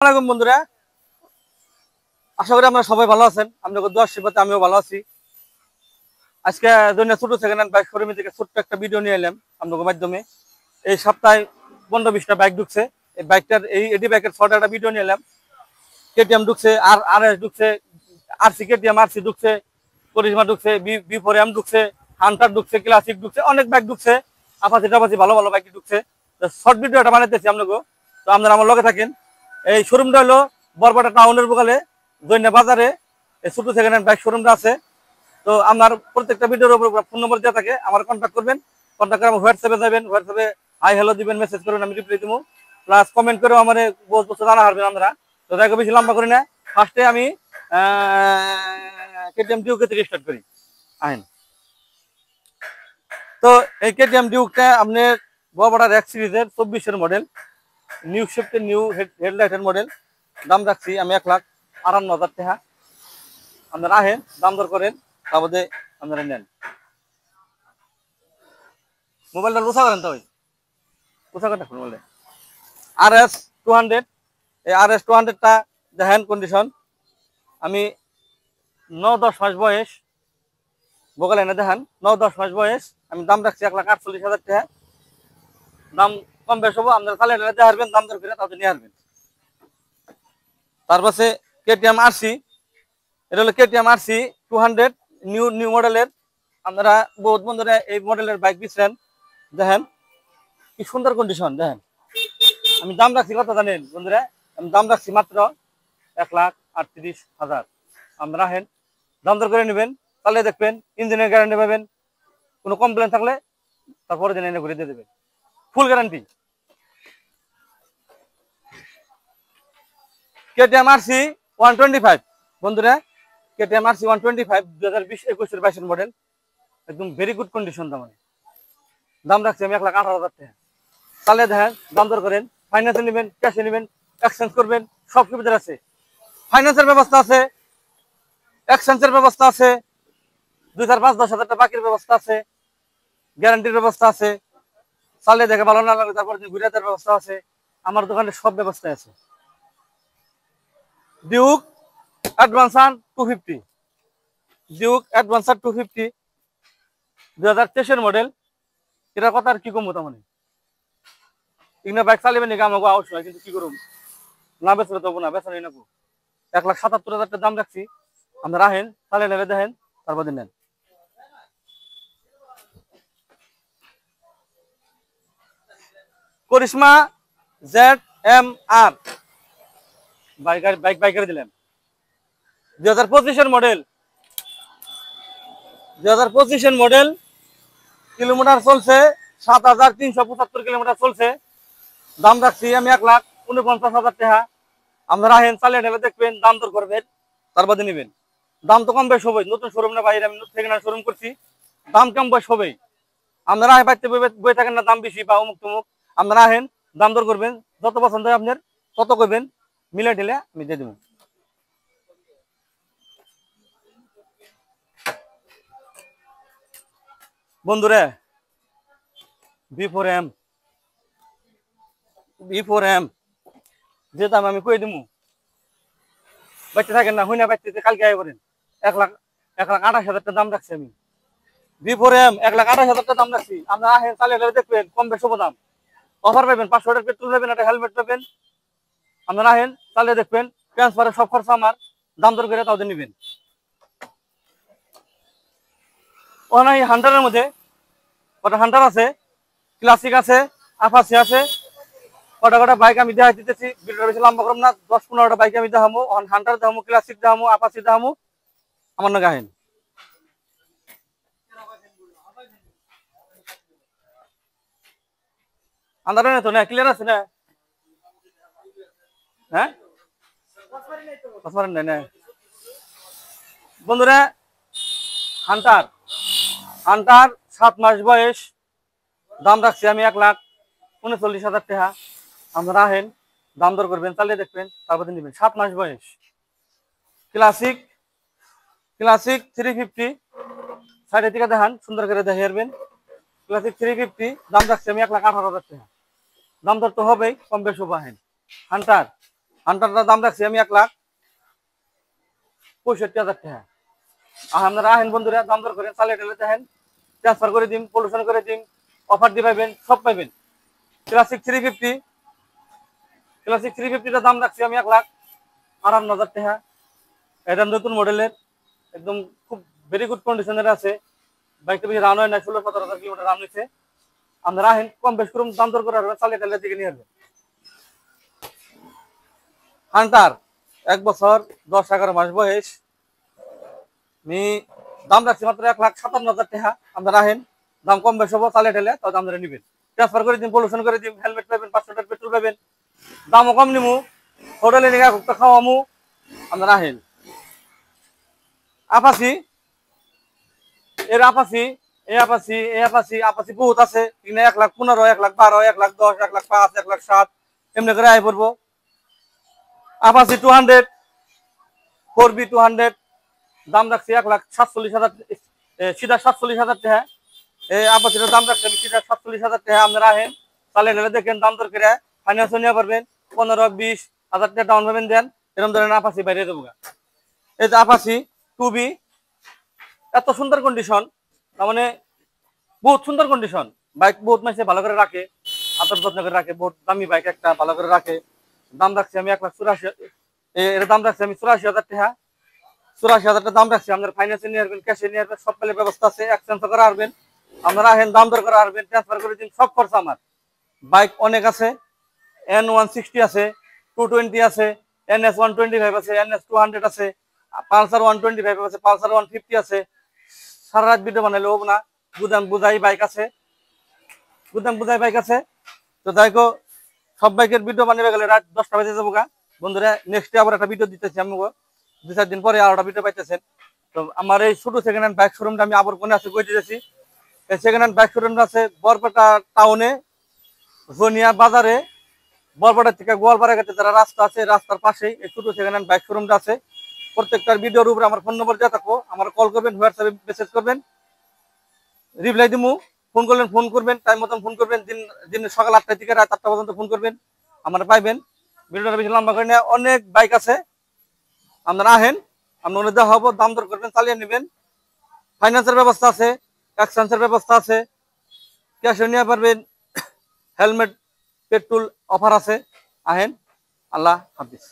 আসসালামু আলাইকুম বন্ধুরা, আশা করি আপনারা সবাই ভালো আছেন। আপনাদের দোয়া আশীর্বাদে আমিও ভালো আছি। আজকে দুনিয়া ছোট সেকেন্ড হ্যান্ড বাইক শোরুম থেকে ছোট্ট একটা ভিডিও নিয়ে এলাম আপনাদের মাধ্যমে। এই সপ্তাহে 15-20টা বাইক ঢুকছে। এই বাইকটার এডি বাইকের ছোট একটা ভিডিও নিয়ে এলাম। কেটিএম ঢুকছে, আর এস ঢুকছে, আরসি কেটিএম আরসি ঢুকছে, করিজমা ঢুকছে, বি4এম ঢুকছে, হান্টার ঢুকছে, ক্লাসিক ঢুকছে, অনেক বাইক ঢুকছে। আপাতত ভালো ভালো বাইক ঢুকছে। শর্ট ভিডিওটা বানাইতেছি আপনাকে, তো আপনারা আমার লগে থাকেন। এই শোরুমটা হলো বরপাটা টাউনের বগালে দৈন্য বাজারে এই ছোট সেকেন্ড হ্যান্ড বাইক শোরুমটা আছে। তো আপনার প্রত্যেকটা ভিডিওর উপর ফোন নম্বর দেওয়া থাকে, আমার কন্ট্যাক্ট করবেন। কন্ট্যাক্ট করে আমার হোয়াটসঅ্যাপে যাবেন, হোয়াটসঅ্যাপে হাই হ্যালো দিবেন, মেসেজ করবেন, আমি রিপ্লাই দেবো। প্লাস কমেন্ট করেও আমার বহুত বছর জানা হারবেন আপনারা। তো দেখো বেশি লম্বা করি না, ফার্স্টে আমি কেটিএম ডিউকে থেকে স্টার্ট করি। আইন তো এই কেটিএম ডিউকটা আপনার বড় র্যাক সিরিজের 24-এর মডেল, নিউ শেফটের নিউ হেডলাইটের মডেল। দাম রাখছি আমি 1,58,000 টাকা। আপনারা আহেন, দাম দর করেন, তারপরে আপনারা নেন। মোবাইলটা লোসা করেন তো, লোসা করেন মোবাইলে। RS200, এই RS200টা দেখেন কন্ডিশন। আমি 9-10 মাস বয়স, বগলে এনে দেখেন 9-10 মাস বয়স। আমি দাম রাখছি 1,48,000 টাকা। দাম কম বেশ হবো, আপনারা তাহলে দেখে হারবেন, দাম দর করে তাদের নিয়ে হারবেন। তারপরে কেটিএম আরসি, এটা হলো কেটিএম আরসি 200 নিউ মডেলের। আপনারা বহুত বন্ধুরা এই মডেলের বাইক দিচ্ছেন, দেখেন কি সুন্দর কন্ডিশন। দেখেন আমি দাম রাখছি কত জানেন বন্ধুরা? আমি দাম রাখছি মাত্র 1,38,000। আপনারা আহেন, দাম দর করে নেবেন, তাহলে দেখবেন ইঞ্জিনের গ্যারান্টি পাবেন। কোনো কমপ্লেন থাকলে তারপরে দিন এনে ঘুরে দিয়ে দেবেন, ফুল গ্যারান্টি। কেটিএম আরসি 125 বন্ধুরা, কেটিএম আরসি 125 2020-21-22 মডেল, একদম ভেরি গুড কন্ডিশন। দাম রাখছি আমি 1,18,000 টাকা। তাহলে দেখেন, দাম দর করেন। ফাইন্যান্সে নেবেন, ক্যাশে নেবেন, এক্সচেঞ্জ করবেন, সব সুবিধা আছে। ফাইন্যান্সের ব্যবস্থা আছে, এক্সচেঞ্জের ব্যবস্থা আছে, 2,000-5,000-10,000 টাকা বাকির ব্যবস্থা আছে, গ্যারান্টির ব্যবস্থা আছে। চালে দেখে ভালো না লাগে তারপর ঘুরে দেওয়ার ব্যবস্থা আছে। আমার দোকানে সব ব্যবস্থা আছে। ডিউক অ্যাডভান্সার 250, ডিউক অ্যাডভান্সার 250 2023-এর মডেল। এটা কথা আর কি কম মোটামুটি ইগনা বাইক চালিবেন নাকি আমাকে আওয়াজ হয়, কিন্তু কি করুন না বেচলে তবু না বেচা নেই না। 1,77,000 টাকা দাম রাখছি। আপনারা আহেন, চালিয়ে নেবে দেখেন, তারপর দিন নেন। করিশ্মা ZMR বাইকার দিলেন 2025-এর মডেল। 2025-এর মডেল, কিলোমিটার চলছে 7,375 কিলোমিটার চলছে। দাম রাখছি আমি 1,49,000 টাকা। আপনারা আহেন, চালিয়ে নেবে দেখবেন, দাম দর করবেন, তারপরে নেবেন। দাম তো কম বেশ হবে, নতুন শোরুম না বাইরে, আমি সেকেন্ড হ্যান্ড শোরুম করছি, দাম কম বেশ হবেই। আপনারা আহে বাড়িতে বই থাকেন না, দাম বেশি বা অমুক তমুক। আপনারা আহেন, দাম দর করবেন, যত পছন্দ হয় আপনার তত করবেন, মিলে ঢেলে আমি দিয়ে দেবেন। বন্ধুরা বি4এম যে দাম আমি কই দিমু, বাচ্চা থাকেন না, হই না বাচ্চাতে কালকে আয় করেন। 1,28,000 টাকা দাম রাখছি আমি। বি4এম 1,28,000 টাকা দাম রাখছি। আপনারা আহেন, চালিয়ে দেখবেন, কম বেশ হবো দাম। অফার পাবেন, 500 টাকা পেট্রোল পাবেন, একটা হেলমেট পাবেন। আপনারা আহেন, চালিয়ে দেখবেন, ট্রান্সফারের সব খরচা আমার, দাম দর করে তাদের নেবেন। ওখানে এই হান্টারের মধ্যে কটা হান্টার আছে, ক্লাসিক আছে, আপাচি আছে, কটা বাইক আমি দেখা দিতেছি। ভিডিওটা বেশি লম্বা করব না, 10-15টা বাইক আমি দেখামু। হান্টার দেখামু, ক্লাসিক দেখামু, আপাচি দেখামু। আমার নাকি আহেন। আন্দার না তো না, ক্লিয়ার আছে না? হ্যাঁ নাই না বন্ধুরা। হান্টার 7 মাস বয়স, দাম রাখছি আমি 1,39,000 টাকা। আপনারা আহেন, দাম দর করবেন, চালিয়ে দেখবেন, তারপরে নেবেন। 7 মাস বয়স। ক্লাসিক 350 সাইডের দিকে দেখান, সুন্দর করে দেখে আসবেন। ক্লাসিক 350 দাম রাখছি আমি 1,18,000 টাকা। দাম দর তো হবেই, কম বেশ হবো। আহেন। হান্টার হান্টারটার দাম রাখছি আমি 1,65,000 টাকা। আর আপনারা আহেন বন্ধুরা, দাম দর করেন, চালিয়ে টেলে দেখেন, ট্রান্সফার করে দিন, পলিউশন করে দিন, অফার দিয়ে পাইবেন, সব পাইবেন। ক্লাসিক 350, ক্লাসিক 350টার দাম রাখছি আমি 1,58,000 টাকা। এটা নতুন মডেলের, একদম খুব ভেরি গুড কন্ডিশনের আছে। বাইকটা বেশি রান হয় না, 16-17 হাজার কিলোমিটার রান হয়েছে। আপনারা আহেন, কম বেশ করুন, দাম দর করে আসবেন, চালিয়ে টেলে দিকে নিয়ে আসবেন। হান্টার 1 বছর 10-11 মাস বয়স, আমি দাম রাখছি মাত্র 1,57,000 টাকা। আপনারা আহেন, দাম কম বেশ হবো, চালিয়ে টেলে তাও দাম ধরে নিবেন। ট্রান্সফার করে দিন, পলিউশন করে দিন, হেলমেট পাবেন, 500 টাকার পেট্রোল পাবেন, দামও কম নিমু, হোটেলে নিয়ে খাওয়ামু। আপনারা আহেন। আপাসি, এর আপাসি, আপাসি বহুত আছে, এখানে 1,15,000, 1,12,000, 1,10,000, 1,05,000, 1,07,000 এমনি করে আয় পড়বো। আপাসি 200, 4B 200, দাম রাখছি 1,47,000, সিধা 47,000 টাকা। এই আপাসিটার দাম রাখছি আমি সিধা 47,000 টাকা। আপনারা আহেন, চালিয়ে ঢেলে দেখেন, দাম দর করে ফাইন্যান্স নিয়ে পারবেন। 15-20 হাজার টাকা ডাউন পেমেন্ট দেন, এরকম ধরেন আপাসি বাইরে দেবো। এই যে আপাসি 2B, এত সুন্দর কন্ডিশন, তার মানে বহুত সুন্দর কন্ডিশন। বাইক বহুত মানুষ ভালো করে রাখে, আদর যত্ন করে রাখে, বহুত দামি বাইক একটা, ভালো করে রাখে। দাম রাখছি আমি 1,84,000, এর দাম রাখছি আমি 84,000 টাকা। 84,000 টাকা দাম রাখছি। আপনার ফাইন্যান্সে নিয়ে আসবেন, ক্যাশে নিয়ে আসবেন, সব পেলে ব্যবস্থা আছে, এক্সচেঞ্জ করে আসবেন। আপনারা আহেন, দাম দর করে আসবেন, ট্রান্সফার করে দিন, সব খরচা আমার। বাইক অনেক আছে, N160 আছে, 220 আছে, NS125 আছে, NS200 আছে, পালসার 125 আছে, পালসার 150 আছে। সারা রাত ভিডিও বানাইলে হবো না, গুদাম বুঝাই বাইক আছে, গুদাম বুঝাই বাইক আছে। তো যাই হোক, সব বাইকের ভিডিও বানিয়ে গেলে রাত 10টা বেজে যাবো গা। বন্ধুরা, নেক্সট আবার একটা ভিডিও দিতেছি আমি, 2-4 দিন পরে আর একটা ভিডিও পাইতেছেন। তো আমার এই ছোট সেকেন্ড হ্যান্ড বাইক শোরুমটা আমি আবার কোনে আছে কই দিতেছি। এই সেকেন্ড হ্যান্ড বাইক শোরুমটা আছে বরপেটা টাউনে, জনিয়া বাজারে। বরপেটা থেকে গোয়ালপাড়া গেছে যারা রাস্তা আছে, রাস্তার পাশেই এই ছোট সেকেন্ড হ্যান্ড বাইক শোরুমটা আছে। প্রত্যেকটার ভিডিওর উপরে আমার ফোন নম্বর দেওয়া থাকবো, আমার কল করবেন, হোয়াটসঅ্যাপে মেসেজ করবেন, রিপ্লাই দিমু। ফোন করলেন, ফোন করবেন, টাইম মতন ফোন করবেন, দিন সকাল 8টা থেকে রাত 8টা পর্যন্ত ফোন করবেন, আমরা পাইবেন। ভিডিওটা বেশি লম্বা করে নিয়ে, অনেক বাইক আছে, আপনারা আহেন, আপনারা দেওয়া হবো, দাম দর করবেন, চালিয়ে নেবেন। ফাইন্যান্সের ব্যবস্থা আছে, এক্সচেঞ্জের ব্যবস্থা আছে, ক্যাশে নিয়ে পারবেন, হেলমেট, পেট্রোল অফার আছে। আহেন, আল্লাহ হাফিজ।